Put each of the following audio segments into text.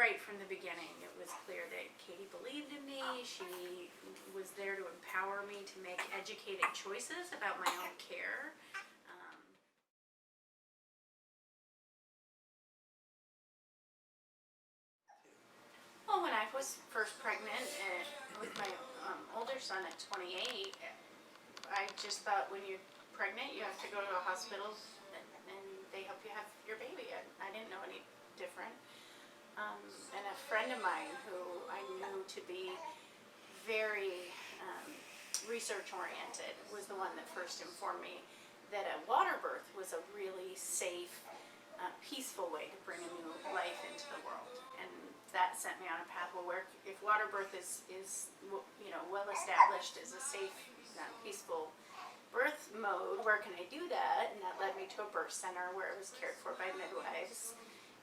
right from the beginning, it was clear that Kayti believed in me. She was there to empower me to make educated choices about my own care. Well, when I was first pregnant with my older son at 28, I just thought when you're pregnant, you have to go to a hospital and they help you have your baby. I didn't know any different. And a friend of mine who I knew to be very research oriented was the one that first informed me that a water birth was a really safe, peaceful way to bring a new life into the world. And that sent me on a path where if water birth is well established as a safe, peaceful birth mode, where can I do that? And that led me to a birth center where I was cared for by midwives,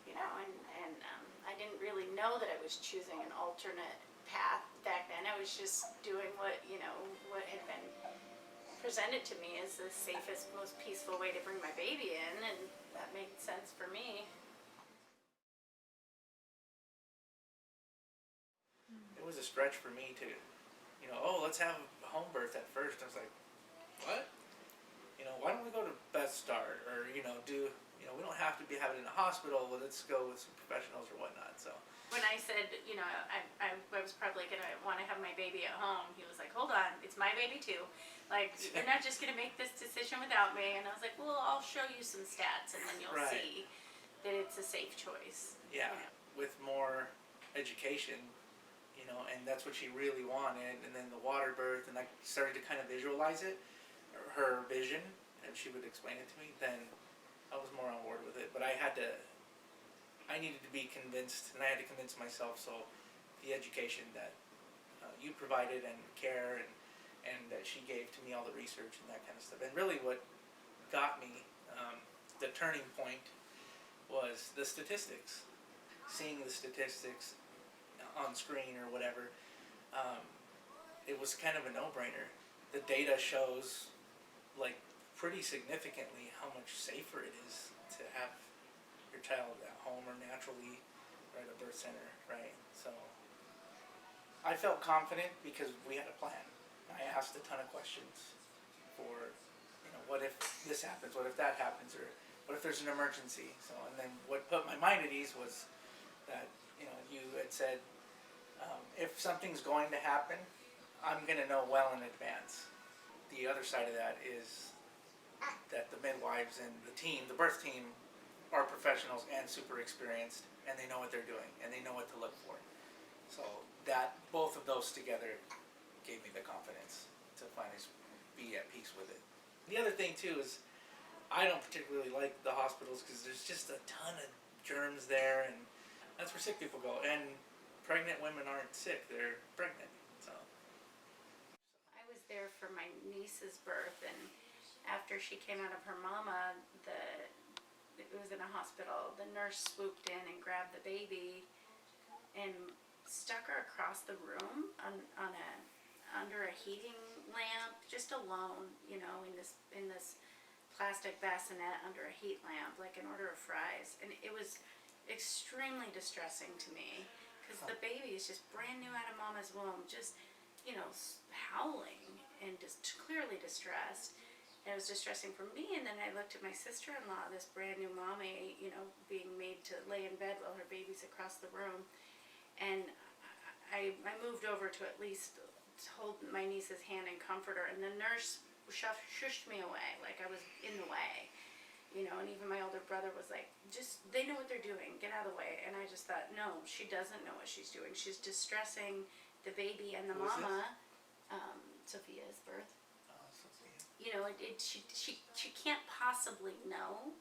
and I didn't really know that I was choosing an alternate path back then. I was just doing what had been presented to me as the safest, most peaceful way to bring my baby in, and that made sense for me. It was a stretch for me to, let's have a home birth at first. I was like, what? Why don't we go to Beth Start, or we don't have to be having it in a hospital. Let's go with some professionals or whatnot. So when I said, I was probably gonna want to have my baby at home, he was like, hold on, it's my baby too. Like, you're not just gonna make this decision without me. And I was like, well, I'll show you some stats, and then you'll see that it's a safe choice. Yeah, with more education. And that's what she really wanted. And then the water birth, and I started to kind of visualize it, her vision, and she would explain it to me. Then I was more on board with it. But I needed to be convinced, and I had to convince myself. So the education that you provided, and care, and that she gave to me, all the research and that kind of stuff. And really what got me, the turning point, was the statistics. Seeing the statistics on screen or whatever, it was kind of a no-brainer. The data shows, like, pretty significantly how much safer it is to have your child at home or naturally or at a birth center, right? So I felt confident because we had a plan. I asked a ton of questions for, what if this happens? What if that happens? Or what if there's an emergency? So, and then what put my mind at ease was that, you had said, if something's going to happen, I'm going to know well in advance. The other side of that is that the midwives and the team, the birth team, are professionals and super experienced, and they know what they're doing, and they know what to look for. So that, both of those together gave me the confidence to finally be at peace with it. The other thing too is, I don't particularly like the hospitals because there's just a ton of germs there, and that's where sick people go. And pregnant women aren't sick, they're pregnant. So I was there for my niece's birth, and after she came out of her mama, it was in a hospital, the nurse swooped in and grabbed the baby and stuck her across the room under a heating lamp, just alone, in this plastic bassinet under a heat lamp, like an order of fries. And it was extremely distressing to me, because the baby is just brand new out of mama's womb, just howling and just clearly distressed. And it was distressing for me. And then I looked at my sister-in-law, this brand new mommy, being made to lay in bed while her baby's across the room. And I moved over to at least hold my niece's hand and comfort her, and the nurse shushed me away, like I was in the way. And even my older brother was like, they know what they're doing, get out of the way. And I just thought, no, she doesn't know what she's doing. She's distressing the baby and the mama. Sophia's birth. Sophia. She can't possibly know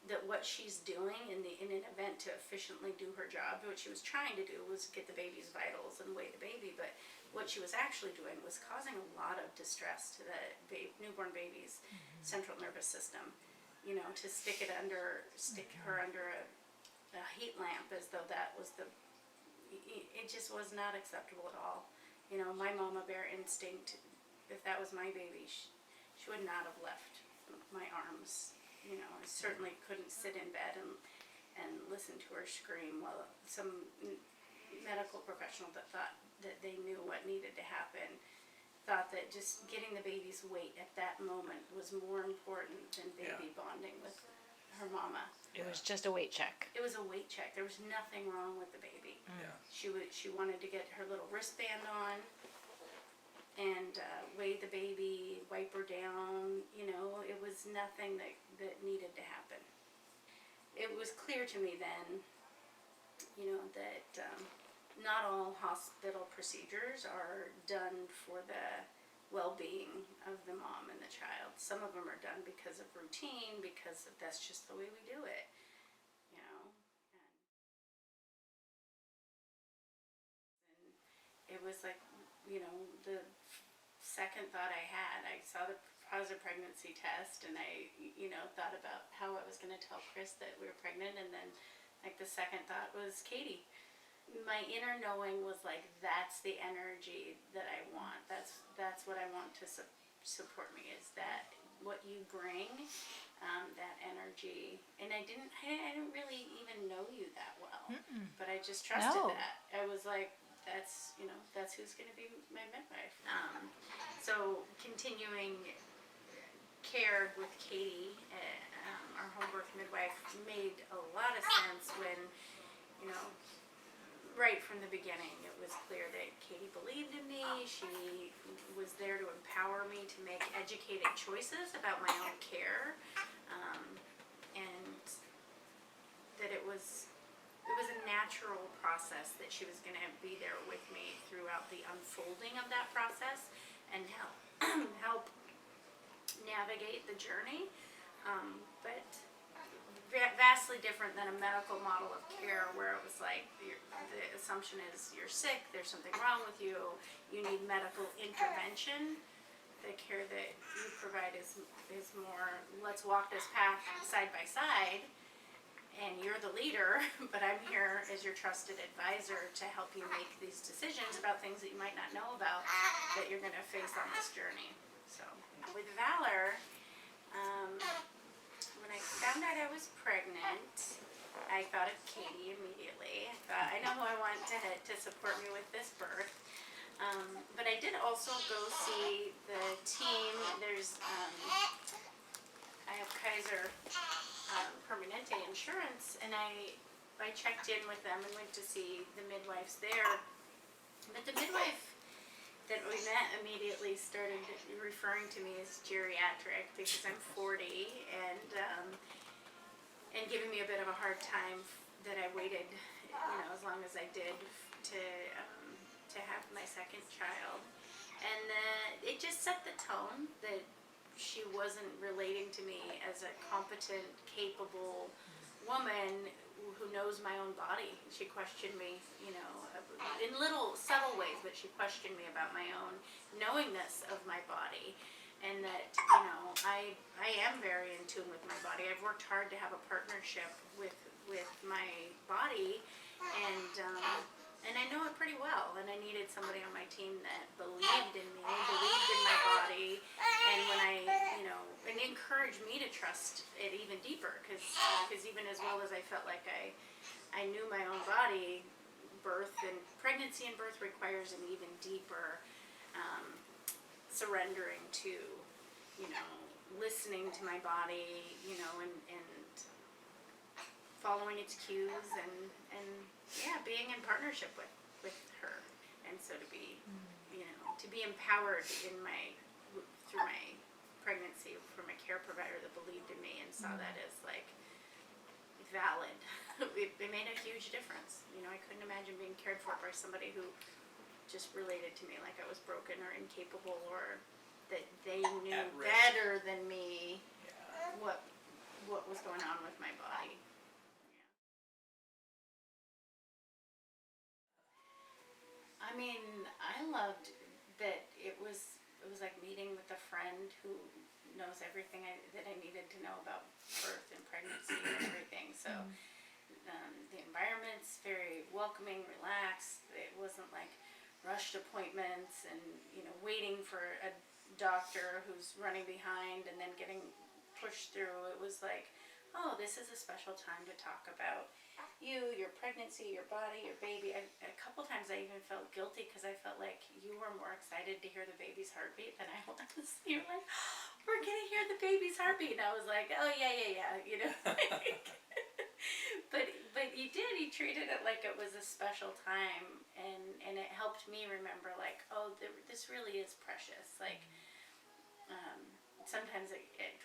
that what she's doing in an event to efficiently do her job. What she was trying to do was get the baby's vitals and weigh the baby, but what she was actually doing was causing a lot of distress to the newborn baby's central nervous system. To stick her under a heat lamp as though that was it just was not acceptable at all. My mama bear instinct, if that was my baby, she would not have left my arms. I certainly couldn't sit in bed and listen to her scream while some medical professional that thought that they knew what needed to happen thought that just getting the baby's weight at that moment was more important than baby bonding with her mama. It was just a weight check. It was a weight check. There was nothing wrong with the baby. Yeah. She wanted to get her little wristband on and weigh the baby, wipe her down. You know, it was nothing that needed to happen. It was clear to me then, you know, that not all hospital procedures are done for the well-being of the mom and the child. Some of them are done because of routine, because that's just the way we do it, you know. And it was like, you know, the second thought I had, I saw the positive pregnancy test, and I, you know, thought about how I was going to tell Chris that we were pregnant, and then, like, the second thought was Kayti. My inner knowing was like, that's the energy that I want. That's what I want to support me, is that what you bring, that energy. And I didn't really even know you that well, but I just trusted that. I was like, that's, you know, that's who's going to be my midwife. So continuing care with Kayti, our home birth midwife, made a lot of sense when, you know, right from the beginning, it was clear that Kayti believed in me. She was there to empower me to make educated choices about my own care, and that it was a natural process, that she was going to be there with me throughout the unfolding of that process and help navigate the journey, but vastly different than a medical model of care where it was like the assumption is you're sick, there's something wrong with you, you need medical intervention. The care that you provide is more, let's walk this path side by side, and you're the leader, but I'm here as your trusted advisor to help you make these decisions about things that you might not know about that you're going to face on this journey. So with Valer, when I found out I was pregnant, I thought of Kayti immediately. I thought, I know who I want to support me with this birth. But I did also go see the team. There's, I have Kaiser Permanente Insurance, and I checked in with them and went to see the midwives there. But the midwife that we met immediately started referring to me as geriatric because I'm 40, and giving me a bit of a hard time that I waited, you know, as long as I did to have my second child. And it just set the tone that she wasn't relating to me as a competent, capable woman who knows my own body. She questioned me, you know, in little subtle ways, but she questioned me about my own knowingness of my body, and that, you know, I am very in tune with my body. I've worked hard to have a partnership with my body, and I know it pretty well, and I needed somebody on my team that believed in me, believed in my body, and when and encouraged me to trust it even deeper, because even as well as I felt like I knew my own body, pregnancy and birth requires an even deeper surrendering to, you know, listening to my body, you know, and following its cues, and being in partnership with her. And so to be, you know, to be empowered through my pregnancy from a care provider that believed in me and saw that as like valid, it made a huge difference. You know, I couldn't imagine being cared for by somebody who just related to me like I was broken or incapable, or that they knew better than me what was going on with my body. I mean, I loved that it was like meeting with a friend who knows everything that I needed to know about birth and pregnancy and everything. So the environment's very welcoming, relaxed. It wasn't like rushed appointments and, you know, waiting for a doctor who's running behind and then getting pushed through. It was like, oh, this is a special time to talk about you, your pregnancy, your body, your baby. A couple times I even felt guilty because I felt like you were more excited to hear the baby's heartbeat than I was. You were like, we're gonna hear the baby's heartbeat, and I was like, oh yeah, you know. But you did. You treated it like it was a special time, and it helped me remember, like, oh, this really is precious. Like, sometimes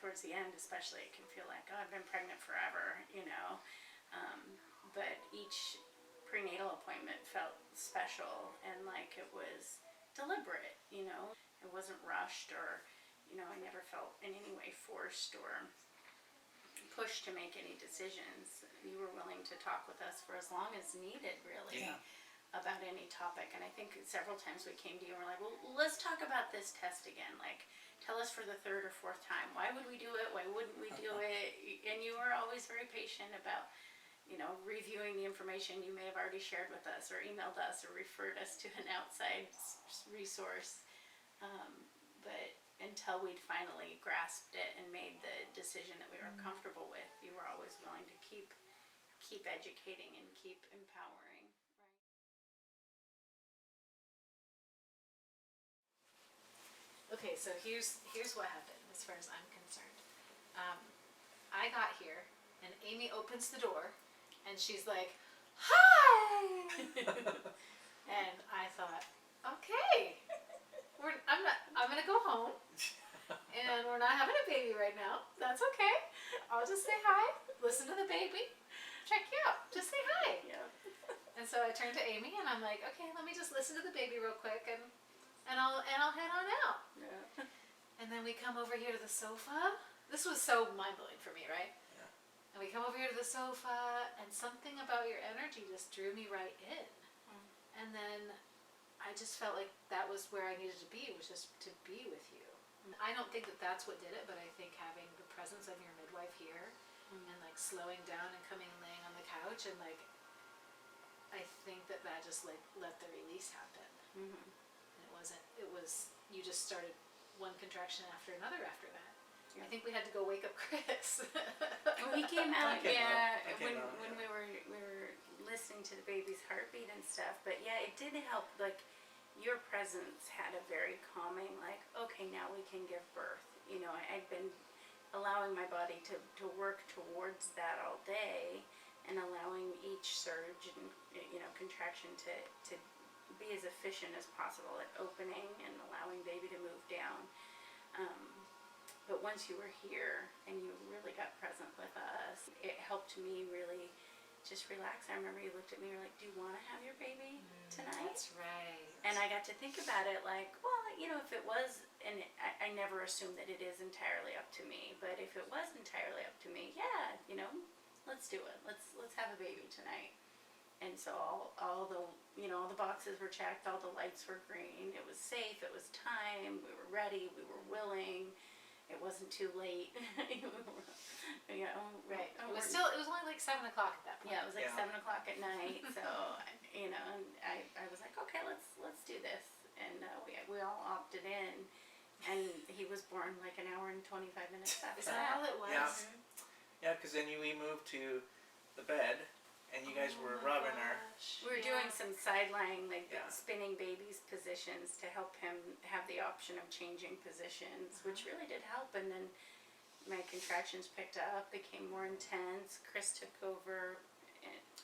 towards the end, especially, it can feel like, oh, I've been pregnant forever, you know. But each prenatal appointment felt special and like it was deliberate, you know. It wasn't rushed, or, you know, I never felt in any way forced or pushed to make any decisions. You were willing to talk with us for as long as needed, really, about any topic. And I think several times we came to you and we're like, well, let's talk about this test again. Like, tell us for the third or fourth time, why would we do it? Why wouldn't we do it? And you were always very patient about, you know, reviewing the information you may have already shared with us or emailed us or referred us to an outside resource. But until we'd finally grasped it and made the decision that we were comfortable with, you were always willing to keep educating and keep empowering. Right? Okay, so here's what happened as far as I'm concerned. I got here and Amy opens the door and she's like, "Hi!" And I thought, okay, I'm gonna go home, and we're not having a baby right now. That's okay. I'll just say hi, listen to the baby, check you out, just say hi. Yeah. And so I turned to Amy and I'm like, okay, let me just listen to the baby real quick, and I'll head on out. Yeah. And then we come over here to the sofa. This was so mind-blowing for me, right? And we come over here to the sofa, and something about your energy just drew me right in. And then I just felt like that was where I needed to be, was just to be with you. I don't think that that's what did it, but I think having the presence of your midwife here and like slowing down and coming and laying on the couch, and like I think that just like let the release happen. And it was you just started one contraction after another after that. I think we had to go wake up Chris. When we came out, when we we were listening to the baby's heartbeat and stuff, but yeah, it did help. Like, your presence had a very calming, like, okay, now we can give birth. You know, I'd been allowing my body to work towards that all day, and allowing each surge and, you know, contraction to be as efficient as possible at opening and allowing baby to move down. But once you were here and you really got present with us, it helped me really just relax. I remember you looked at me and were like, do you want to have your baby tonight? That's right. And I got to think about it like, well, you know, if it was, and I never assume that it is entirely up to me, but if it was entirely up to me, yeah, you know, let's do it. Let's have a baby tonight. And so all the, you know, all the boxes were checked, all the lights were green. It was safe, it was time, we were ready, we were willing. It wasn't too late. You know, right. It was only like 7 o'clock at that point. Yeah, it was like 7 o'clock at night. So, you know, and I was like, okay, let's do this. And we all opted in, and he was born like an hour and 25 minutes after. Is that all it was? Yeah, because then we moved to the bed, and you guys were rubbing her. We were doing some sideline, like spinning babies positions to help him have the option of changing positions, which really did help. And then my contractions picked up, became more intense. Chris took over,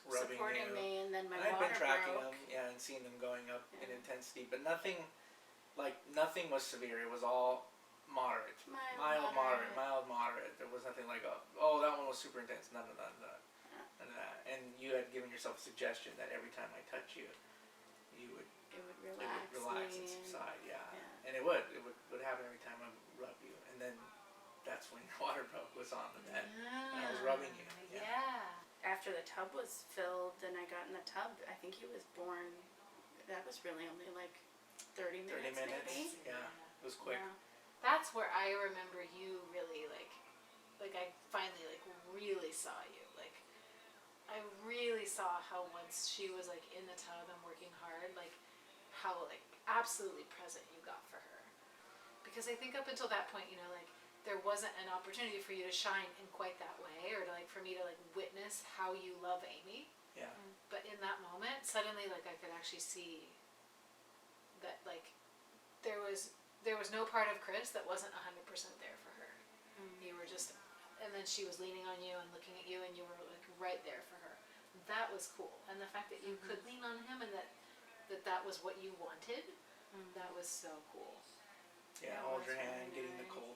supporting me, and then my water I'd been tracking broke. them, and seeing them going up in intensity, but nothing was severe. It was all moderate, mild, moderate. There was nothing like, oh, that one was super intense. None of that. And you had given yourself a suggestion that every time I touch you, it would relax and subside. And it would happen every time I would rub you. And then that's when your water broke, was on the bed, and I was rubbing you. After the tub was filled, and I got in the tub, I think he was born. That was really only like 30 minutes. Maybe. Yeah, it was quick. Yeah. That's where I remember you really like I finally like really saw you. Like, I really saw how once she was like in the tub and working hard, like how like absolutely present you got for her. Because I think up until that point, you know, like there wasn't an opportunity for you to shine in quite that way, or to, like, for me to, like, witness how you love Amy. Yeah. But in that moment, suddenly, like, I could actually see that, like, there was no part of Chris that wasn't 100% there for her. You were just, and then she was leaning on you and looking at you, and you were, like, right there for her. That was cool. And the fact that you could lean on him, and that was what you wanted, that was so cool. Yeah, That hold was your hand, really getting the nice. cold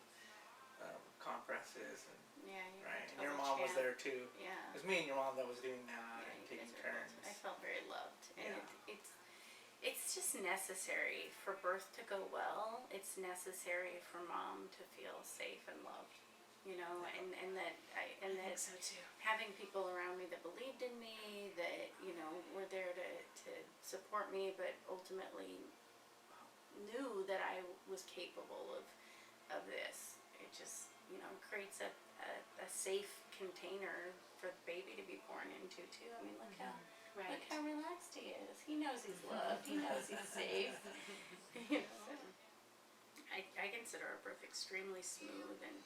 compresses, and Yeah, you right. could And your tell mom the was champ. there too. Yeah. It was me and your mom that was doing that Yeah, and you taking guys were turns. both- I felt very loved, and Yeah. it's just necessary for birth to go well. It's necessary for mom to feel safe and loved, you know, and that I think so too. having people around me that believed in me, that, you know, were there to support me, but ultimately knew that I was capable of this. It just, you know, creates a safe container for the baby to be born into too. I mean, look how relaxed he is. He knows he's loved. He knows he's safe. You know, I consider our birth extremely smooth and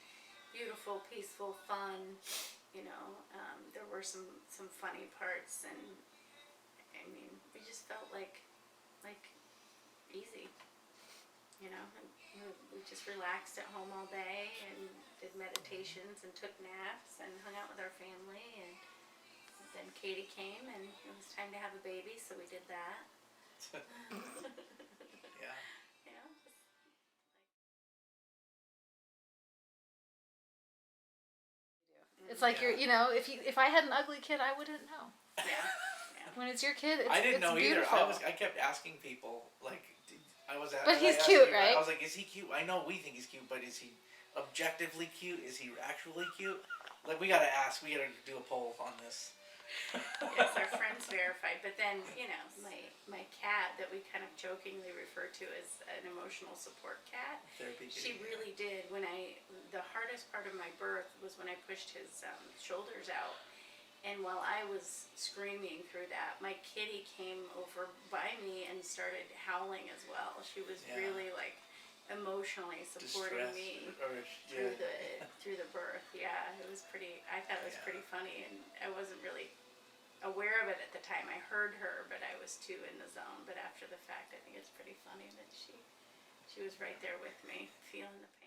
beautiful, peaceful, fun. You know, there were some funny parts, and I mean, we just felt like easy. You know, and we just relaxed at home all day and did meditations and took naps and hung out with our family, and then Kayti came and it was time to have a baby, so we did that. Yeah. You know, just It's like Yeah. you're, you know, if I had an ugly kid, I wouldn't know. yeah. When it's your kid, I didn't know beautiful. either. I kept asking people, like, But he's cute, right? I was like, is he cute? I know we think he's cute, but is he objectively cute? Is he actually cute? Like, we gotta ask. We gotta do a poll on this. Yes, our friends verified. But then, you know, my cat that we kind of jokingly refer to as an emotional support cat. Therapy. She really did. The hardest part of my birth was when I pushed his shoulders out. And while I was screaming through that, my kitty came over by me and started howling as well. She was really, like, emotionally supporting me through the birth. Yeah, it was pretty. I thought it was pretty funny, and I wasn't really aware of it at the time. I heard her, but I was too in the zone. But after the fact, I think it's pretty funny that she was right there with me, feeling the pain.